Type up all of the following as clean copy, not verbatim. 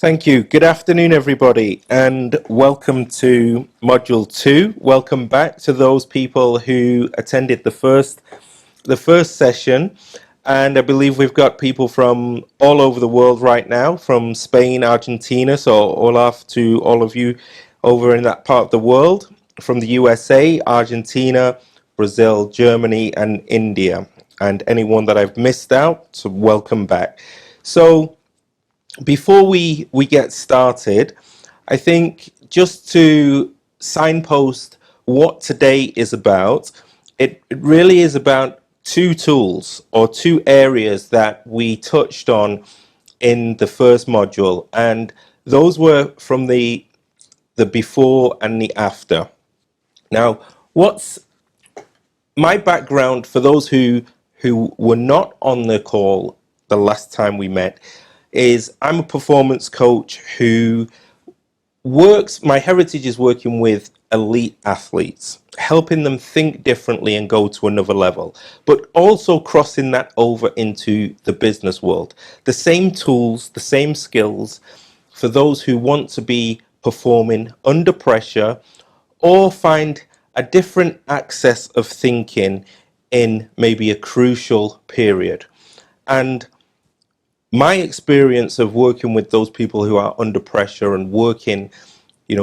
Thank you. Good afternoon, everybody, and welcome to Module 2. Welcome back to those people who attended the first session. And I believe we've got people from all over the world right now, from Spain, Argentina, so Olaf to all of you over in that part of the world, from the USA, Argentina, Brazil, Germany, and India. And anyone that I've missed out, so welcome back. So before we get started, I think just to signpost what today is about, it really is about two tools or two areas that we touched on in the first module, and those were from the before and the after. Now, what's my background for those who were not on the call the last time we met is I'm a performance coach who my heritage is working with elite athletes, helping them think differently and go to another level, but also crossing that over into the business world. The same tools, the same skills for those who want to be performing under pressure or find a different access of thinking in maybe a crucial period. And my experience of working with those people who are under pressure and working,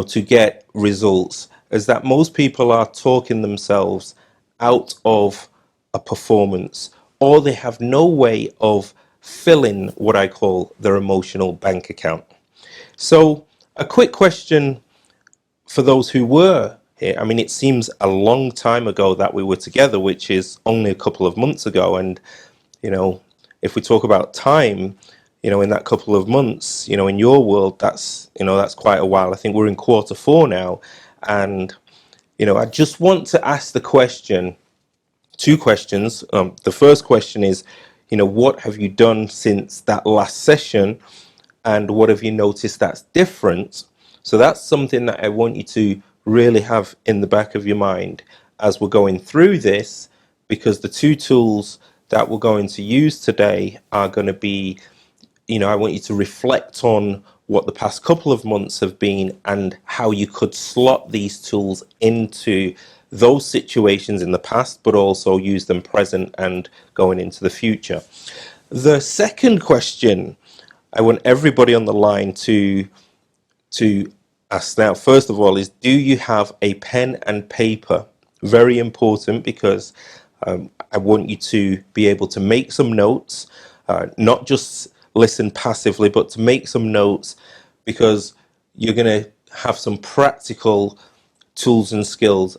to get results is that most people are talking themselves out of a performance, or they have no way of filling what I call their emotional bank account. So, a quick question for those who were here. I mean, it seems a long time ago that we were together, which is only a couple of months ago. And, you know, if we talk about time, in that couple of months, in your world, that's quite a while. I think we're in quarter four now. And, I just want to ask the question, two questions. The first question is, what have you done since that last session? And what have you noticed that's different? So that's something that I want you to really have in the back of your mind as we're going through this, because the two tools that we're going to use today are going to be, I want you to reflect on what the past couple of months have been and how you could slot these tools into those situations in the past, but also use them present and going into the future. The second question I want everybody on the line to ask now, first of all, is do you have a pen and paper? Very important, because I want you to be able to make some notes, not just listen passively, but to make some notes, because you're going to have some practical tools and skills,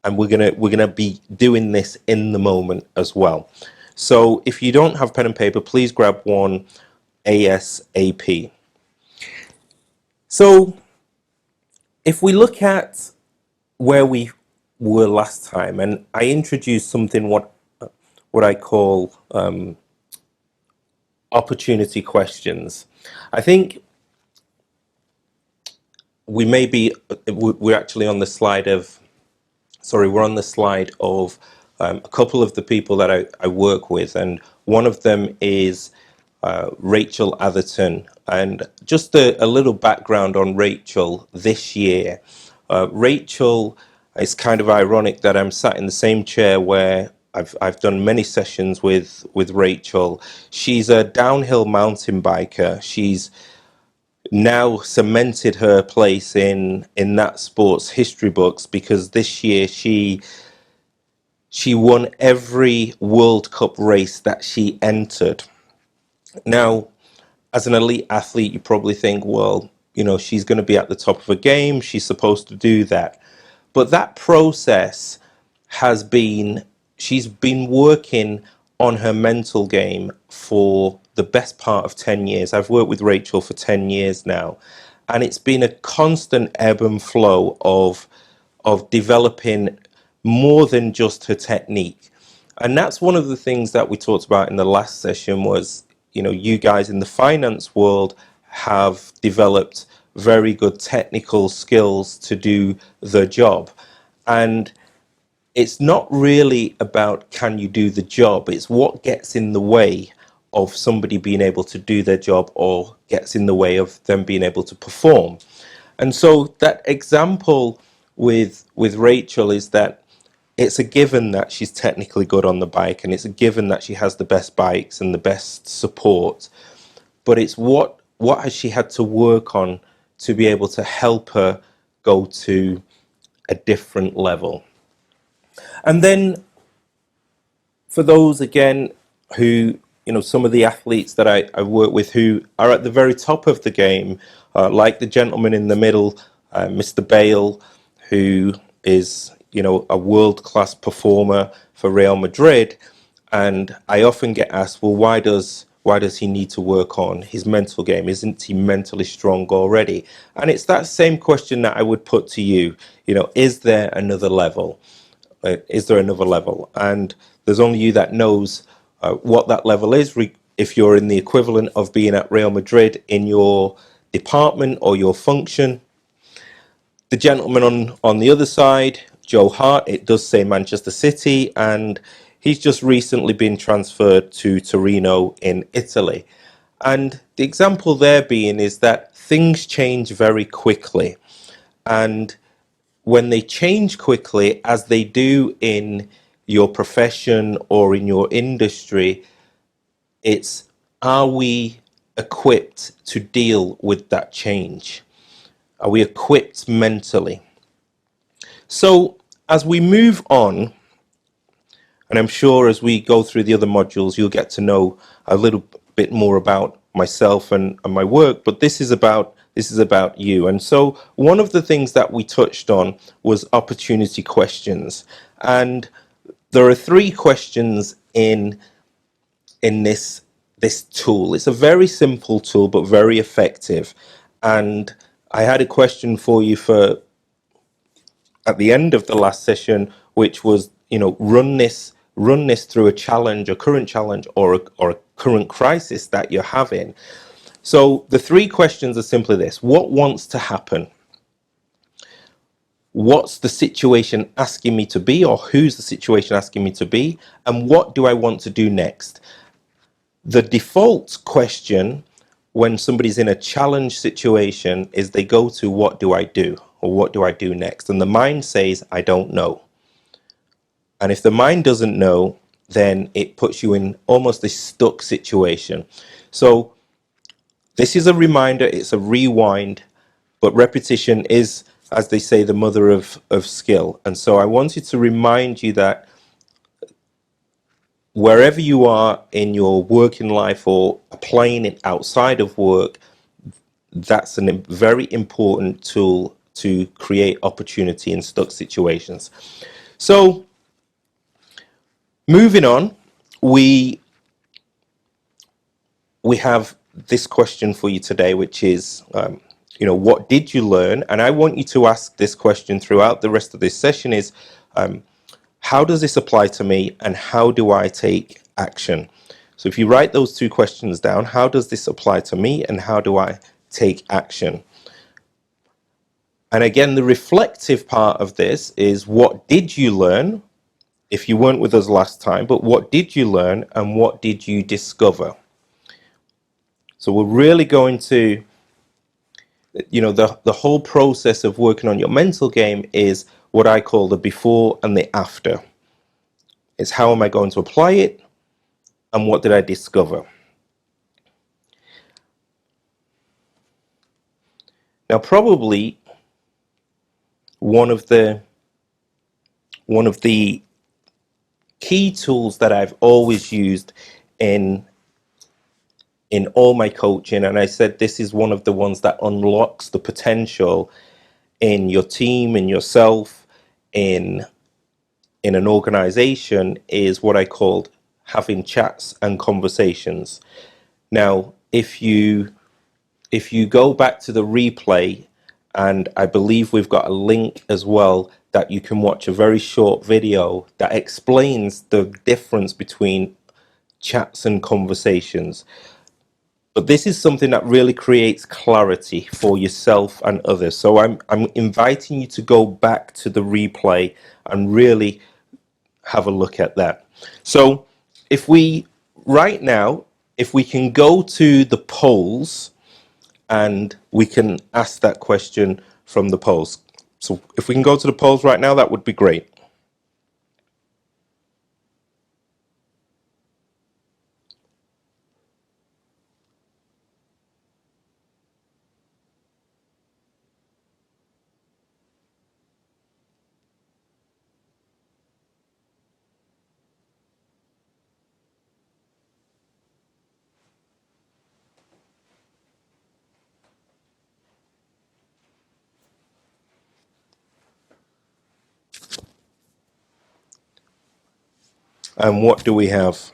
and we're gonna be doing this in the moment as well. So if you don't have pen and paper, please grab one ASAP. So if we look at where we were last time, and I introduced something what I call opportunity questions. I think we're actually on the slide of, we're on the slide of a couple of the people that I work with, and one of them is Rachel Atherton. And just a little background on Rachel this year. Rachel, it's kind of ironic that I'm sat in the same chair where I've done many sessions with Rachel. She's a downhill mountain biker. She's now cemented her place in that sports history books, because this year she won every World Cup race that she entered. Now, as an elite athlete, you probably think, well, she's going to be at the top of a game. She's supposed to do that. But that process she's been working on her mental game for the best part of 10 years. I've worked with Rachel for 10 years now. And it's been a constant ebb and flow of developing more than just her technique. And that's one of the things that we talked about in the last session was, you guys in the finance world have developed very good technical skills to do the job. And it's not really about can you do the job, it's what gets in the way of somebody being able to do their job or gets in the way of them being able to perform. And so that example with Rachel is that it's a given that she's technically good on the bike, and it's a given that she has the best bikes and the best support. But it's what has she had to work on to be able to help her go to a different level. And then for those again who, some of the athletes that I work with who are at the very top of the game, like the gentleman in the middle, Mr. Bale, who is, a world-class performer for Real Madrid. And I often get asked, well, why does he need to work on his mental game? Isn't he mentally strong already? And it's that same question that I would put to you. Is there another level? Is there another level? And there's only you that knows what that level is. If you're in the equivalent of being at Real Madrid in your department or your function. The gentleman on the other side, Joe Hart, it does say Manchester City, and he's just recently been transferred to Torino in Italy. And the example there being is that things change very quickly. And when they change quickly, as they do in your profession or in your industry, it's, are we equipped to deal with that change? Are we equipped mentally? So as we move on, and I'm sure as we go through the other modules, you'll get to know a little bit more about myself and my work, but this is about you. And so one of the things that we touched on was opportunity questions. And there are 3 questions in this tool. It's a very simple tool, but very effective. And I had a question for you for at the end of the last session, which was, run this through a challenge, a current challenge, or a current crisis that you're having. So the 3 questions are simply this: what wants to happen? What's the situation asking me to be, or who's the situation asking me to be? And what do I want to do next? The default question when somebody's in a challenge situation is they go to, what do I do? Or what do I do next? And the mind says, I don't know. And if the mind doesn't know, then it puts you in almost a stuck situation. So this is a reminder, it's a rewind, but repetition is, as they say, the mother of skill. And so I wanted to remind you that wherever you are in your working life or applying it outside of work, that's a very important tool to create opportunity in stuck situations. So moving on, we have this question for you today, which is, what did you learn? And I want you to ask this question throughout the rest of this session is, how does this apply to me and how do I take action? So if you write those 2 questions down, how does this apply to me and how do I take action? And again, the reflective part of this is, what did you learn? If you weren't with us last time, but what did you learn and what did you discover? So we're really going to, the whole process of working on your mental game is what I call the before and the after. It's how am I going to apply it and what did I discover? Now, probably one of the key tools that I've always used in all my coaching, and I said this is one of the ones that unlocks the potential in your team, in yourself, in an organization, is what I called having chats and conversations. Now, if you go back to the replay, and I believe we've got a link as well that you can watch a very short video that explains the difference between chats and conversations. But this is something that really creates clarity for yourself and others. So I'm inviting you to go back to the replay and really have a look at that. So if we, right now, if we can go to the polls and we can ask that question from the polls. So if we can go to the polls right now, that would be great. And what do we have?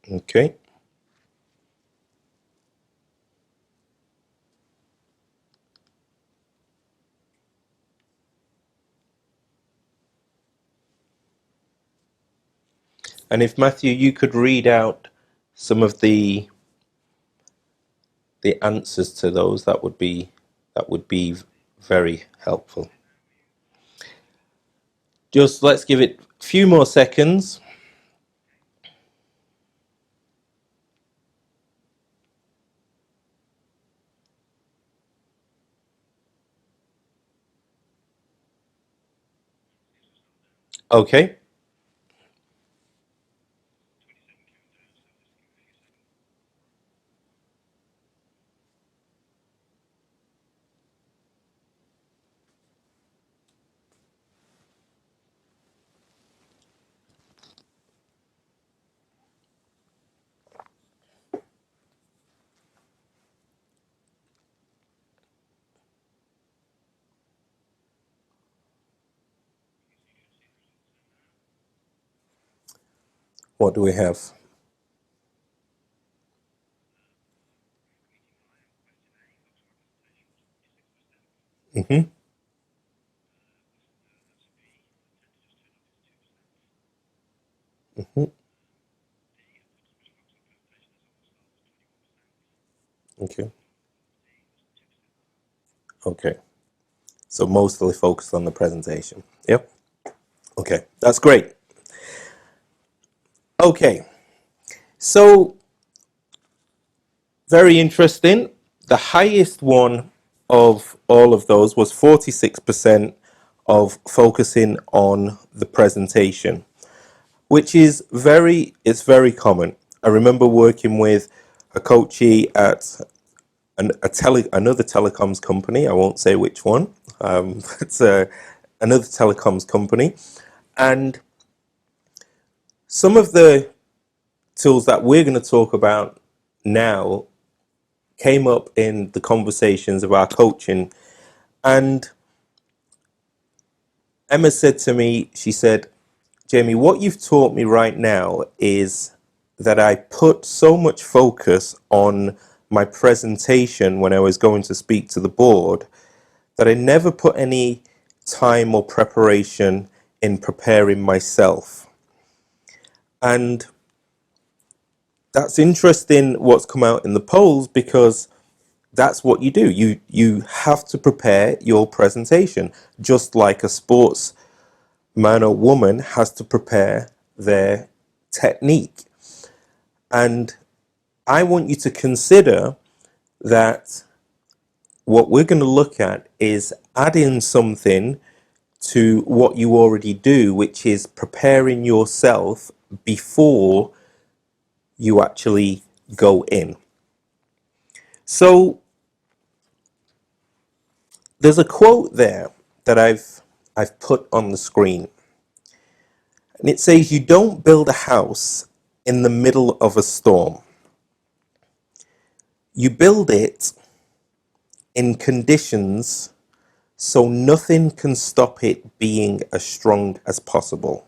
Okay. And if Matthew, you could read out some of the answers to those, that would be very helpful. Just let's give it a few more seconds. Okay. What do we have? Mm-hmm. Mm-hmm. Okay. Okay. So mostly focused on the presentation. Yep. Okay. That's great. Okay. So very interesting. The highest one of all of those was 46% of focusing on the presentation, which is very common. I remember working with a coachee at another telecoms company. I won't say which one. It's another telecoms company, and some of the tools that we're going to talk about now came up in the conversations of our coaching. And Emma said to me, she said, Jamie, what you've taught me right now is that I put so much focus on my presentation when I was going to speak to the board that I never put any time or preparation in preparing myself. And that's interesting what's come out in the polls, because that's what you do. You have to prepare your presentation, just like a sports man or woman has to prepare their technique. And I want you to consider that what we're going to look at is adding something to what you already do, which is preparing yourself before you actually go in. So there's a quote there that I've put on the screen, and it says, "You don't build a house in the middle of a storm. You build it in conditions so nothing can stop it being as strong as possible."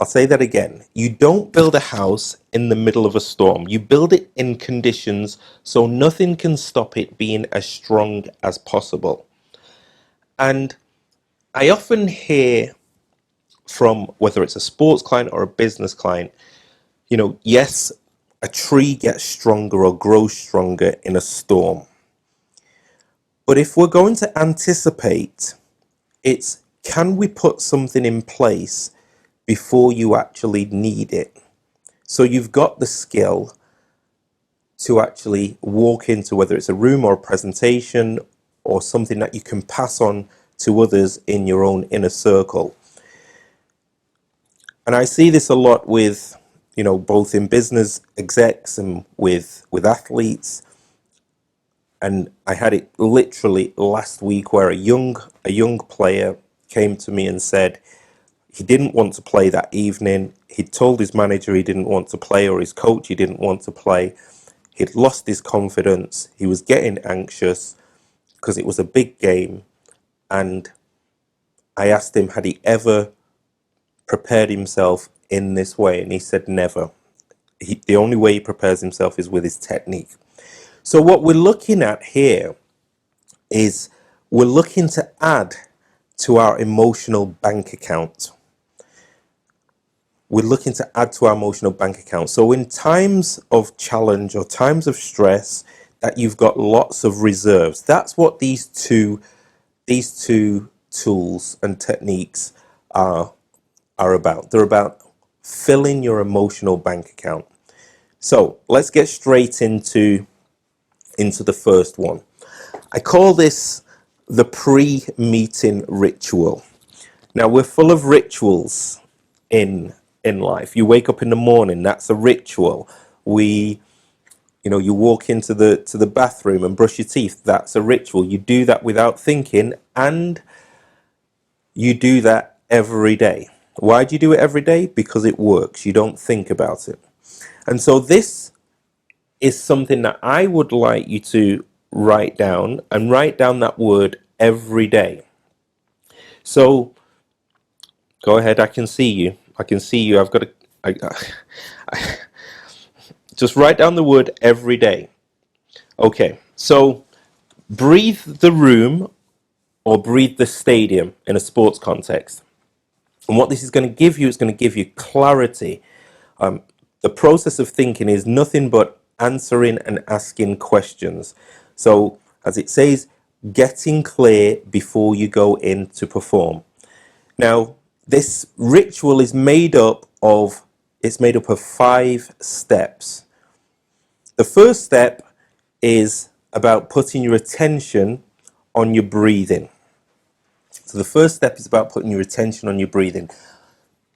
I'll say that again. You don't build a house in the middle of a storm. You build it in conditions so nothing can stop it being as strong as possible. And I often hear from, whether it's a sports client or a business client, yes, a tree gets stronger or grows stronger in a storm. But if we're going to anticipate, it's can we put something in place before you actually need it? So you've got the skill to actually walk into, whether it's a room or a presentation or something that you can pass on to others in your own inner circle. And I see this a lot with, both in business execs and with athletes. And I had it literally last week where a young player came to me and said he didn't want to play that evening. He'd told his manager he didn't want to play, or his coach he didn't want to play. He'd lost his confidence. He was getting anxious because it was a big game. And I asked him, had he ever prepared himself in this way? And he said never. The only way he prepares himself is with his technique. So what we're looking at here is we're looking to add to our emotional bank account. We're looking to add to our emotional bank account. So in times of challenge or times of stress, that you've got lots of reserves. That's what these two tools and techniques are about. They're about filling your emotional bank account. So let's get straight into the first one. I call this the pre-meeting ritual. Now, we're full of rituals in life. You wake up in the morning, that's a ritual. You walk into the bathroom and brush your teeth, that's a ritual. You do that without thinking, and you do that every day. Why do you do it every day? Because it works. You don't think about it. And so this is something that I would like you to write down, and write down that word every day. So go ahead. I can see you. I've got to just write down the word every day. Okay. So breathe the room or breathe the stadium in a sports context. And what this is going to give you, it's going to give you clarity. The process of thinking is nothing but answering and asking questions. So, as it says, getting clear before you go in to perform. Now, this ritual is made up of 5 steps. The first step is about putting your attention on your breathing. So the first step is about putting your attention on your breathing.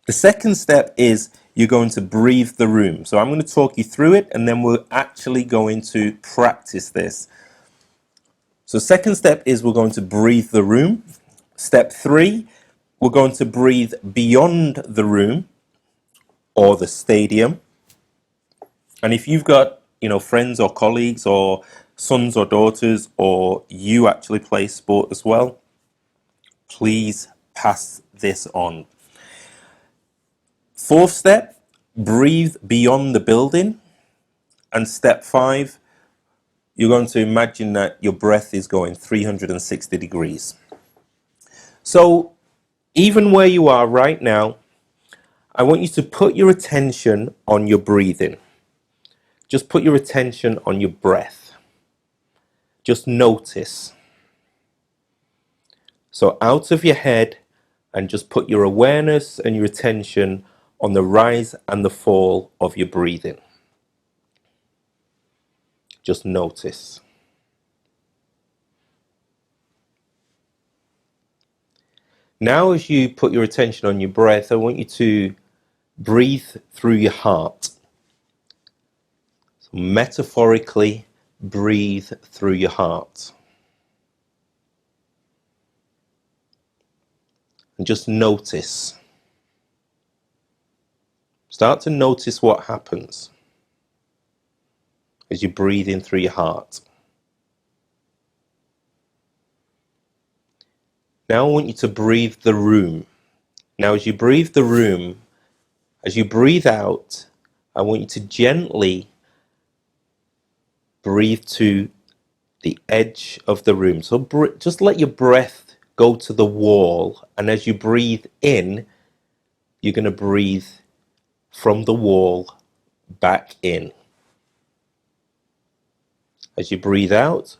The second step is you're going to breathe the room. So I'm going to talk you through it, and then we're actually going to practice this. So second step is we're going to breathe the room. Step 3, we're going to breathe beyond the room or the stadium. And if you've got, friends or colleagues or sons or daughters, or you actually play sport as well, please pass this on. Fourth step, breathe beyond the building. And step 5, you're going to imagine that your breath is going 360 degrees. So even where you are right now, I want you to put your attention on your breathing. Just put your attention on your breath. Just notice. So out of your head, and just put your awareness and your attention on the rise and the fall of your breathing. Just notice. Now, as you put your attention on your breath, I want you to breathe through your heart. So metaphorically, breathe through your heart. And just notice. Start to notice what happens as you breathe in through your heart. Now I want you to breathe the room. Now as you breathe the room, as you breathe out, I want you to gently breathe to the edge of the room. So just let your breath go to the wall. And as you breathe in, you're going to breathe from the wall back in. As you breathe out,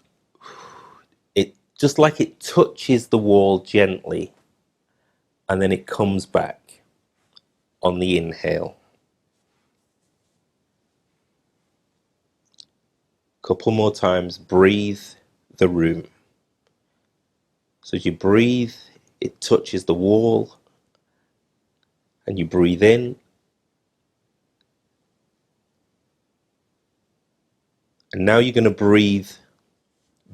just like it touches the wall gently, and then it comes back on the inhale. Couple more times, breathe the room. So as you breathe, it touches the wall, and you breathe in, and now you're going to breathe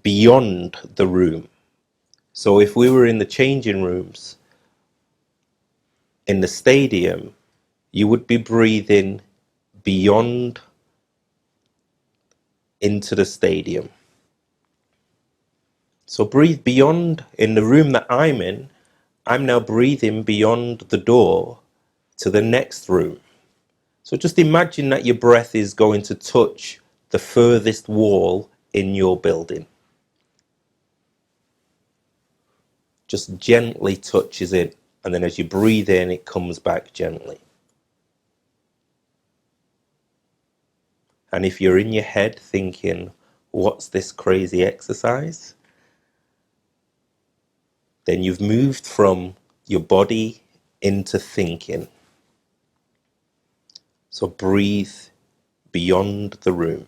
beyond the room. So if we were in the changing rooms in the stadium, you would be breathing beyond into the stadium. So breathe beyond. In the room that I'm in, I'm now breathing beyond the door to the next room. So just imagine that your breath is going to touch the furthest wall in your building. Just gently touches it, and then as you breathe in, it comes back gently. And if you're in your head thinking, what's this crazy exercise? Then you've moved from your body into thinking. So breathe beyond the room.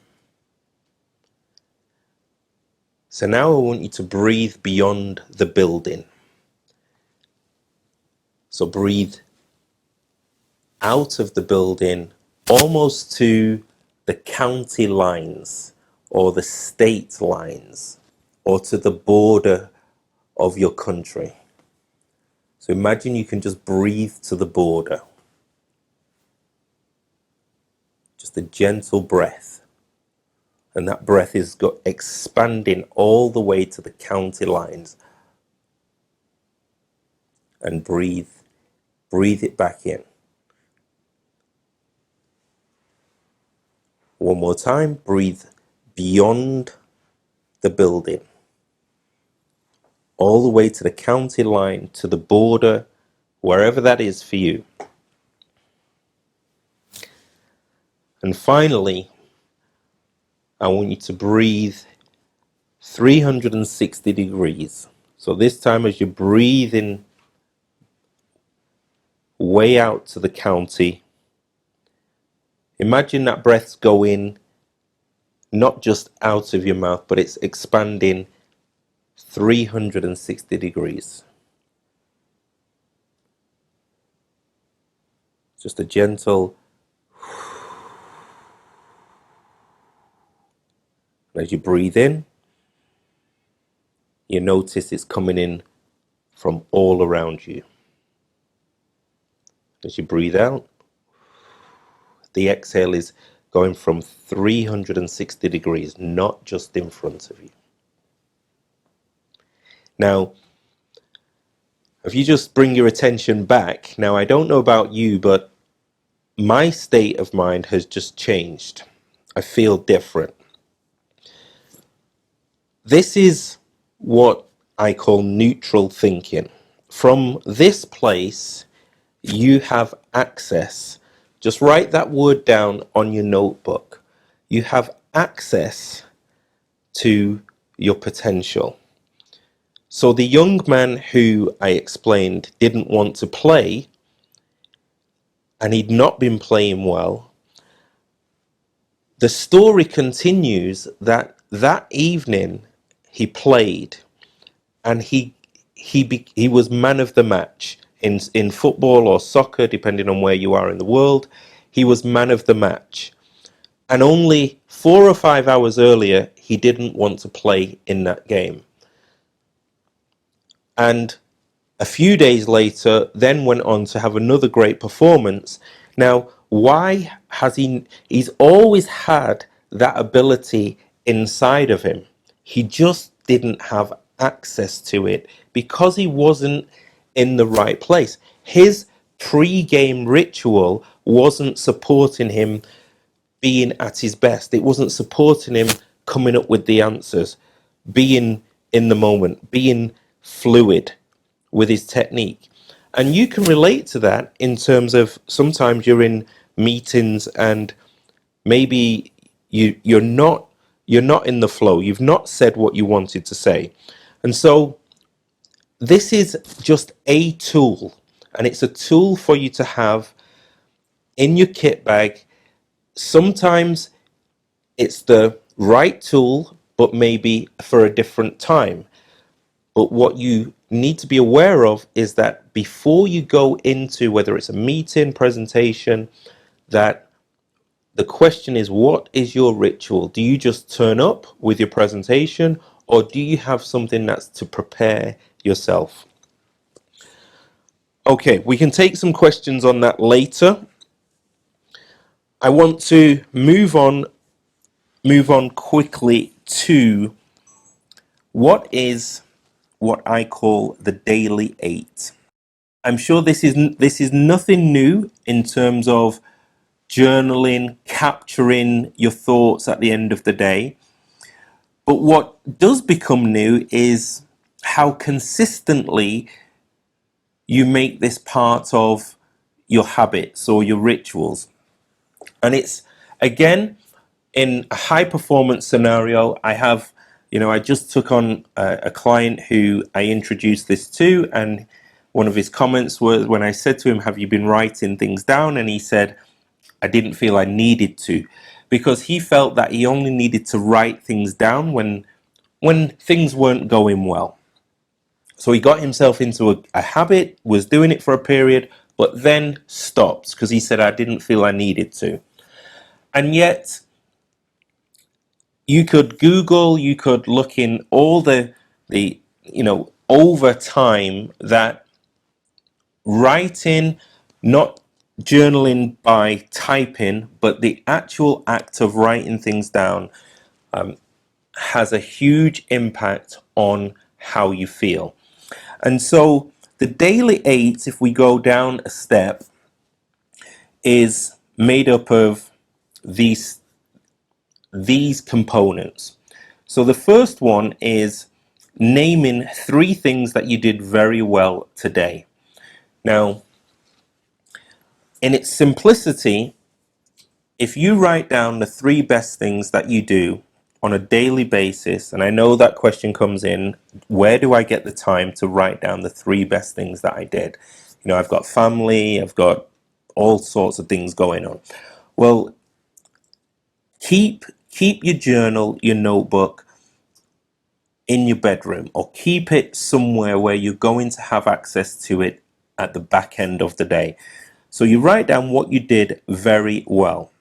So now I want you to breathe beyond the building. So breathe out of the building almost to the county lines or the state lines or to the border of your country. So imagine you can just breathe to the border. Just a gentle breath. And that breath is expanding all the way to the county lines. And breathe it back in. One more time, breathe beyond the building. All the way to the county line, to the border, wherever that is for you. And finally, I want you to breathe 360 degrees. So this time as you're breathing way out to the county, imagine that breath's going not just out of your mouth, but it's expanding 360 degrees. Just a gentle. As you breathe in, you notice it's coming in from all around you. As you breathe out, the exhale is going from 360 degrees, not just in front of you. Now, if you just bring your attention back, now I don't know about you, but my state of mind has just changed. I feel different. This is what I call neutral thinking. From this place, you have access. Just write that word down on your notebook. You have access to your potential. So the young man who I explained didn't want to play, and he'd not been playing well, the story continues that evening he played, and he was man of the match in football or soccer, depending on where you are in the world. He was man of the match, and only 4 or 5 hours earlier he didn't want to play in that game, and a few days later then went on to have another great performance. Now, why has he's always had that ability inside of him. He just didn't have access to it because he wasn't in the right place. His pre-game ritual wasn't supporting him being at his best. It wasn't supporting him coming up with the answers, being in the moment, being fluid with his technique. And you can relate to that in terms of sometimes you're in meetings and maybe you're not in the flow. You've not said what you wanted to say. And so this is just a tool, and it's a tool for you to have in your kit bag. Sometimes it's the right tool, but maybe for a different time. But what you need to be aware of is that before you go into whether it's a meeting, presentation, that the question is, what is your ritual? Do you just turn up with your presentation, or do you have something that's to prepare yourself? Okay, we can take some questions on that later. I want to move on quickly to what I call the daily 8. I'm sure this is nothing new in terms of journaling, capturing your thoughts at the end of the day. But what does become new is how consistently you make this part of your habits or your rituals. And it's, again, in a high performance scenario, I just took on a client who I introduced this to, and one of his comments was when I said to him, have you been writing things down? And he said, I didn't feel I needed to, because he felt that he only needed to write things down when things weren't going well. So he got himself into a habit, was doing it for a period, but then stopped because he said, I didn't feel I needed to. And yet, you could Google, you could look in all the over time that writing, not journaling by typing, but the actual act of writing things down has a huge impact on how you feel. And so the daily 8, if we go down a step, is made up of these components. So the first one is naming 3 things that you did very well today. Now, in its simplicity, if you write down the 3 best things that you do on a daily basis, and I know that question comes in, where do I get the time to write down the 3 best things that I did? I've got family, I've got all sorts of things going on. Well, keep your journal, your notebook in your bedroom, or keep it somewhere where you're going to have access to it at the back end of the day. So you write down what you did very well.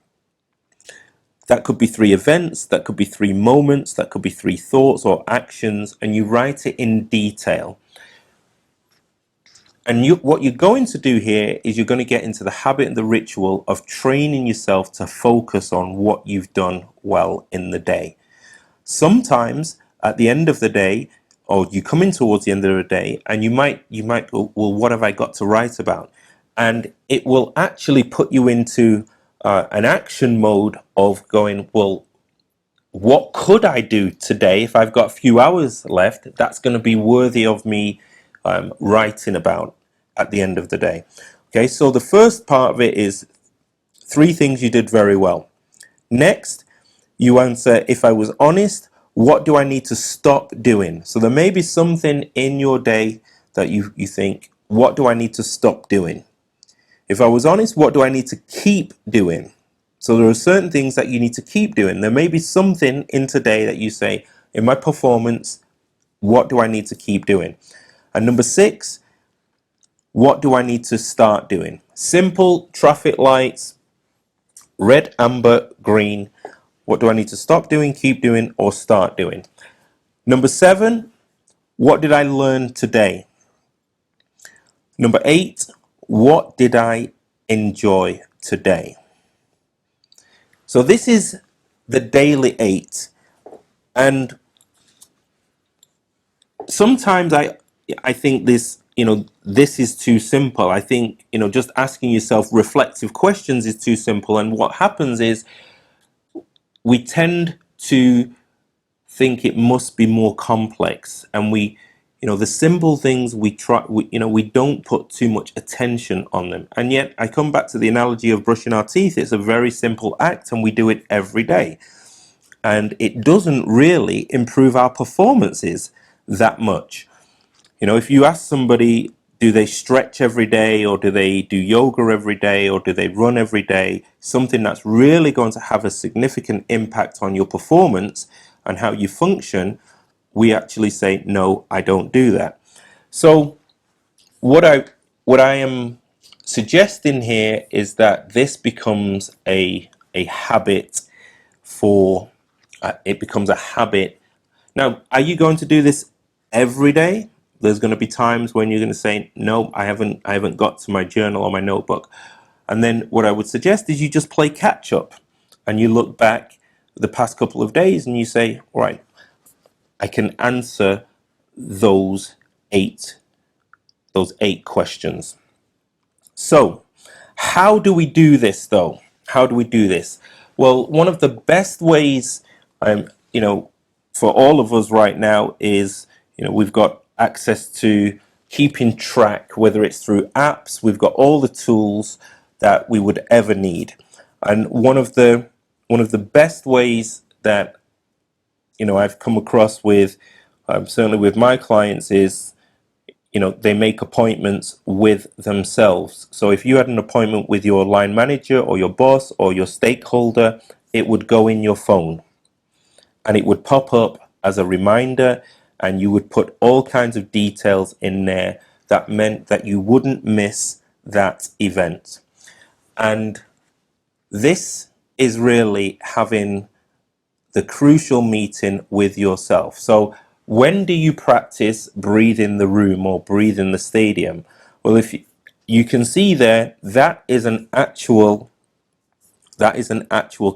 That could be 3 events, that could be 3 moments, that could be 3 thoughts or actions, and you write it in detail. And what you're going to do here is you're going to get into the habit and the ritual of training yourself to focus on what you've done well in the day. Sometimes at the end of the day, or you come in towards the end of the day, and you might go, well, what have I got to write about? And it will actually put you into an action mode of going, well, what could I do today if I've got a few hours left that's going to be worthy of me writing about at the end of the day? Okay, so the first part of it is 3 things you did very well. Next, you answer, if I was honest, what do I need to stop doing? So there may be something in your day that you think, what do I need to stop doing? If I was honest, what do I need to keep doing? So there are certain things that you need to keep doing. There may be something in today that you say, in my performance, what do I need to keep doing? And number 6, what do I need to start doing? Simple traffic lights, red, amber, green. What do I need to stop doing, keep doing, or start doing? Number 7, what did I learn today? Number 8, what did I enjoy today? So this is the daily 8. And sometimes I think this is too simple. I think, just asking yourself reflective questions is too simple. And what happens is we tend to think it must be more complex, and the simple things we don't put too much attention on them. And yet I come back to the analogy of brushing our teeth. It's a very simple act, and we do it every day, and it doesn't really improve our performances that much. You know, if you ask somebody, do they stretch every day, or do they do yoga every day, or do they run every day, something that's really going to have a significant impact on your performance and how you function, we actually say, no, I don't do that. So what I am suggesting here is that this becomes a habit for it becomes a habit. Now, are you going to do this every day? There's going to be times when you're going to say, no, I haven't got to my journal or my notebook. And then what I would suggest is you just play catch up, and you look back the past couple of days and you say, all right, I can answer those eight those eight questions. So, how do we do this though? How do we do this? Well, one of the best ways, you know, for all of us right now is, you know, we've got access to keeping track, whether it's through apps, we've got all the tools that we would ever need. And one of the best ways that, you know, I've come across with, certainly with my clients is, you know, they make appointments with themselves. So if you had an appointment with your line manager or your boss or your stakeholder, it would go in your phone and it would pop up as a reminder, and you would put all kinds of details in there that meant that you wouldn't miss that event. And this is really having the crucial meeting with yourself. So when do you practice breathe in the room or breathe in the stadium? Well, if you can see there, that is an actual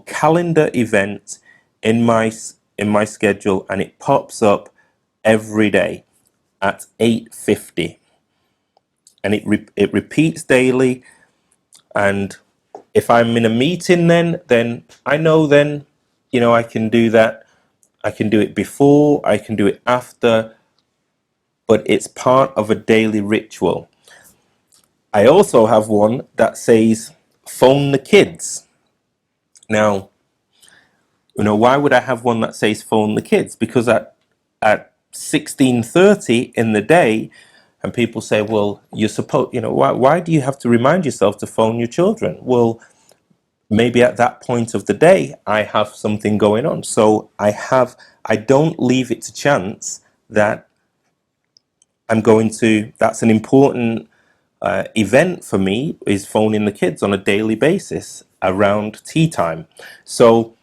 calendar event in my schedule, and it pops up every day at 8:50, and it repeats daily. And if I'm in a meeting, then I know, then, you know, I can do that. I can do it before, I can do it after, but it's part of a daily ritual. I also have one that says phone the kids. Now, you know, why would I have one that says phone the kids? Because at 16:30 in the day, and people say, well, you're supposed, you know, why do you have to remind yourself to phone your children? Well, maybe at that point of the day I have something going on. So I don't leave it to chance that that's an important event for me, is phoning the kids on a daily basis around tea time. So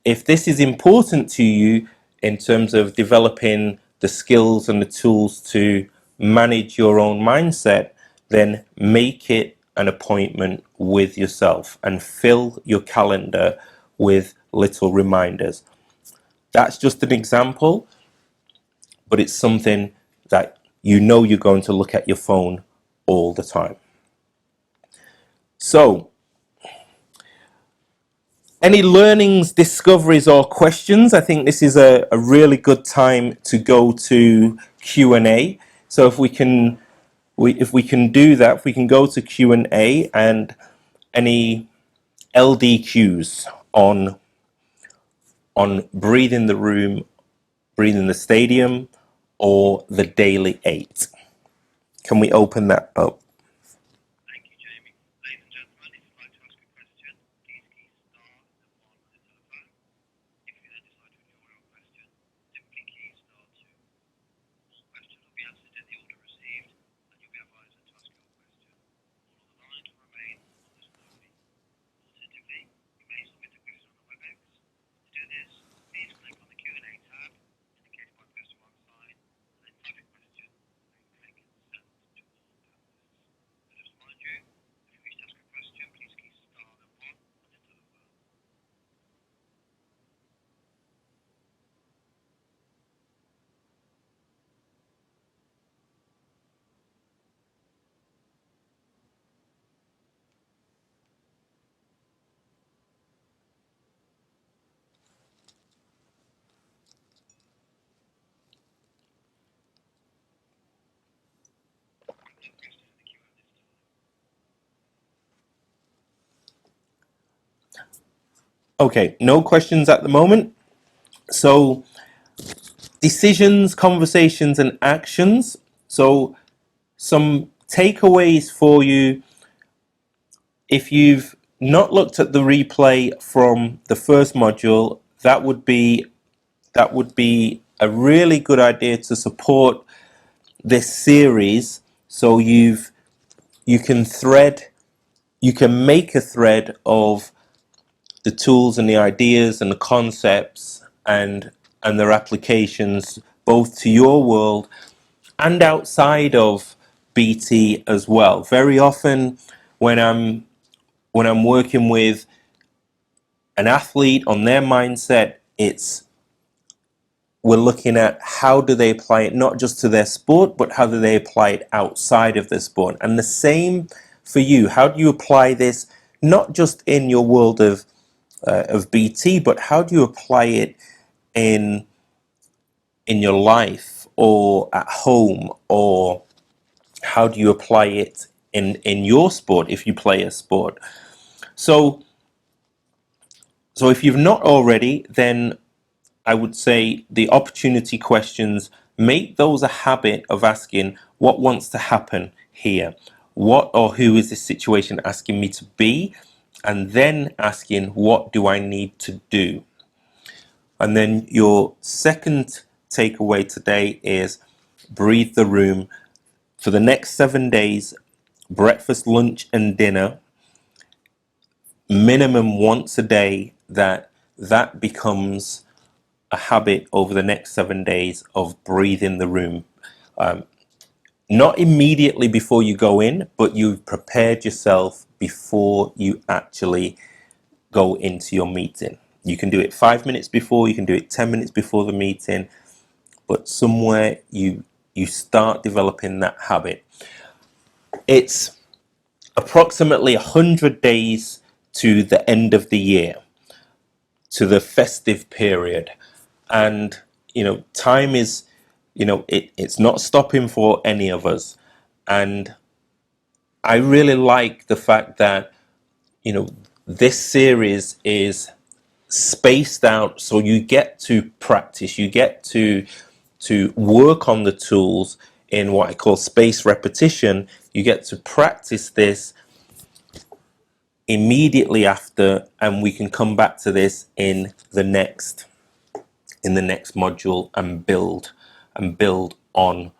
if this is important to you in terms of developing the skills and the tools to manage your own mindset, then make it an appointment with yourself and fill your calendar with little reminders. That's just an example, but it's something that you know you're going to look at your phone all the time. So, any learnings, discoveries, or questions? I think this is a really good time to go to Q&A. So if we can do that, if we can go to Q&A, and any LDQs on breathing the room, breathing the stadium, or the daily 8. Can we open that up? Okay, no questions at the moment. So decisions, conversations, and actions. So some takeaways for you. If you've not looked at the replay from the first module, that would be a really good idea to support this series. So you can make a thread of the tools and the ideas and the concepts and their applications both to your world and outside of BT as well. Very often when I'm working with an athlete on their mindset, we're looking at how do they apply it not just to their sport, but how do they apply it outside of their sport. And the same for you. How do you apply this not just in your world of BT, but how do you apply it in your life or at home, or how do you apply it in your sport if you play a sport? So if you've not already, then I would say the opportunity questions, make those a habit of asking what wants to happen here, what or who is this situation asking me to be, and then asking what do I need to do. And then your second takeaway today is breathe the room. For the next 7 days, breakfast, lunch, and dinner, minimum once a day, that becomes a habit over the next 7 days of breathing the room. Not immediately before you go in, but you've prepared yourself before you actually go into your meeting. You can do it 5 minutes before, you can do it 10 minutes before the meeting, but somewhere you start developing that habit. It's approximately 100 days to the end of the year, to the festive period. And, time is, it's not stopping for any of us. And I really like the fact that, this series is spaced out, so you get to practice, you get to work on the tools in what I call space repetition. You get to practice this immediately after, and we can come back to this in the next module and build on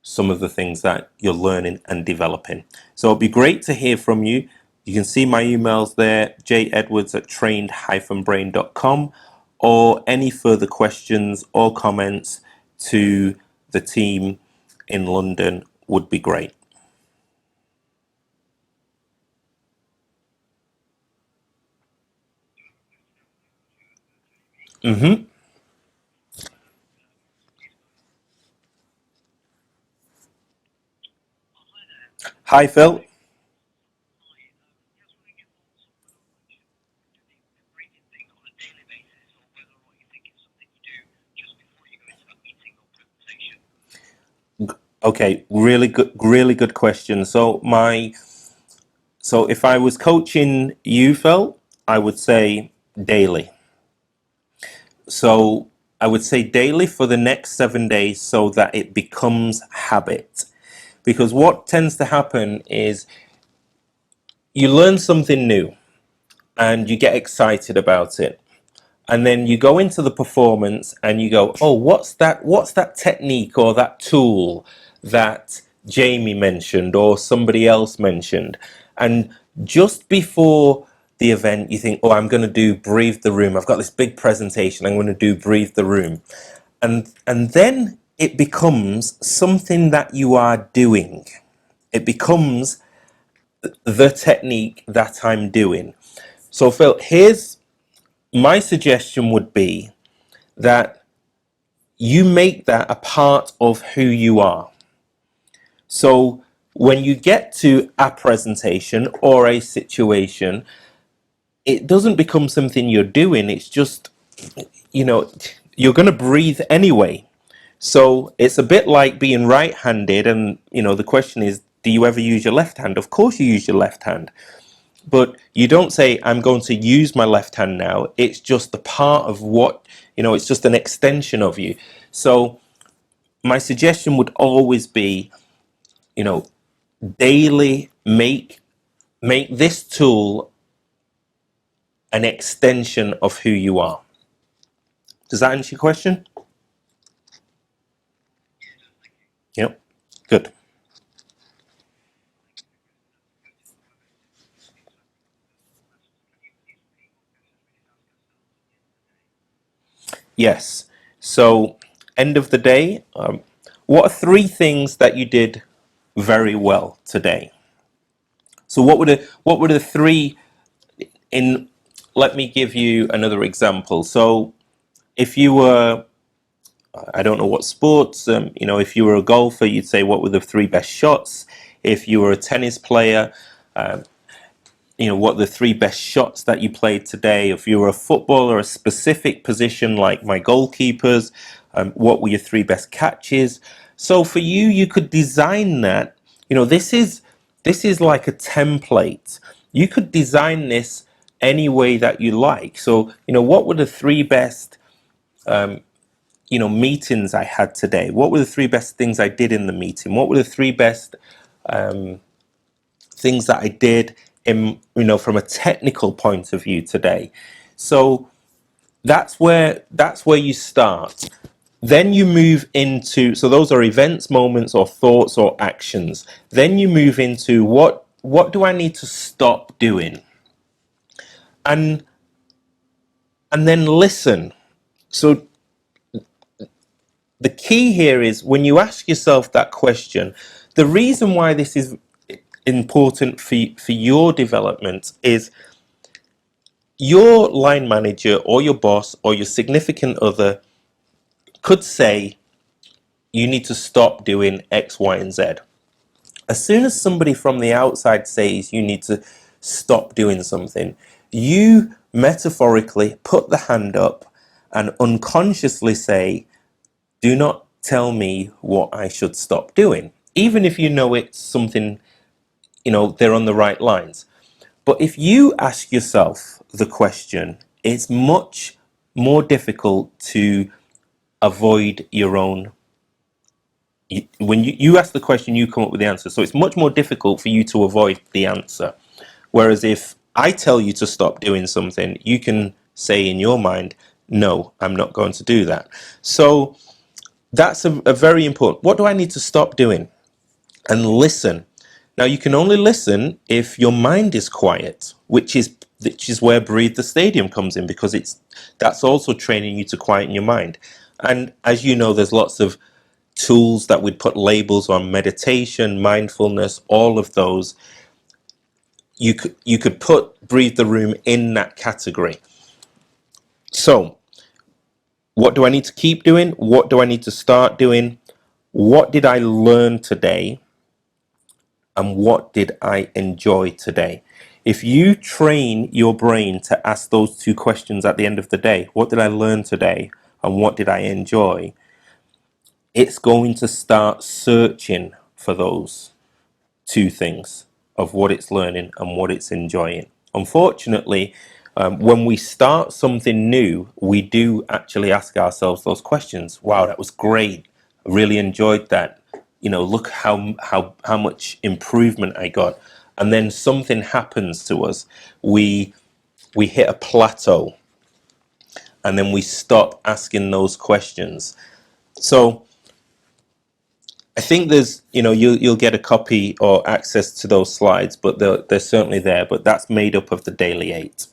some of the things that you're learning and developing. So it'd be great to hear from you. You can see my emails there, jedwards@trained-brain.com, or any further questions or comments to the team in London would be great. Hi, Phil. Okay, really good question. So if I was coaching you, Phil, I would say daily. So I would say daily for the next 7 days so that it becomes habit. Because what tends to happen is you learn something new and you get excited about it. And then you go into the performance and you go, oh, what's that technique or that tool that Jamie mentioned or somebody else mentioned? And just before the event, you think, oh, I'm going to do Breathe the Room. I've got this big presentation. I'm going to do Breathe the Room. And then it becomes something that you are doing. It becomes the technique that I'm doing. So, Phil, here's my suggestion would be that you make that a part of who you are. So when you get to a presentation or a situation, it doesn't become something you're doing. It's just, you're going to breathe anyway. So it's a bit like being right-handed. And, the question is, do you ever use your left hand? Of course you use your left hand. But you don't say, I'm going to use my left hand now. It's just a part of what, it's just an extension of you. So my suggestion would always be, you know, daily make this tool an extension of who you are. Does that answer your question? Yep. Good. Yes. So, end of the day, what are three things that you did very well today? So, what were the three in? Let me give you another example. So, if you were, I don't know what sports, if you were a golfer, you'd say what were the three best shots. If you were a tennis player, what are the three best shots that you played today. If you were a footballer, a specific position like my goalkeepers, what were your three best catches? So for you, you could design that. This is like a template. You could design this any way that you like. So what were the three best meetings I had today? What were the three best things I did in the meeting? What were the three best things that I did from a technical point of view today? So that's where you start. Then you move into, so those are events, moments, or thoughts or actions. Then you move into what do I need to stop doing? And then listen. So the key here is when you ask yourself that question, the reason why this is important for your development is your line manager or your boss or your significant other could say you need to stop doing X, Y, and Z. As soon as somebody from the outside says you need to stop doing something, you metaphorically put the hand up and unconsciously say, do not tell me what I should stop doing. Even if you know it's something, they're on the right lines. But if you ask yourself the question, it's much more difficult to avoid your own. When you ask the question, you come up with the answer. So it's much more difficult for you to avoid the answer. Whereas if I tell you to stop doing something, you can say in your mind, no, I'm not going to do that. So that's a very important. What do I need to stop doing? And listen. Now you can only listen if your mind is quiet, which is where Breathe the Stadium comes in, because that's also training you to quieten your mind. And as you know, there's lots of tools that we'd put labels on: meditation, mindfulness, all of those. You could put Breathe the Room in that category. So what do I need to keep doing? What do I need to start doing? What did I learn today? And what did I enjoy today? If you train your brain to ask those two questions at the end of the day, what did I learn today and what did I enjoy? It's going to start searching for those two things of what it's learning and what it's enjoying. Unfortunately, when we start something new, we do actually ask ourselves those questions. Wow, that was great. I really enjoyed that. Look how much improvement I got. And then something happens to us. We hit a plateau, and then we stop asking those questions. So I think there's, you'll get a copy or access to those slides, but they're certainly there. But that's made up of the Daily 8.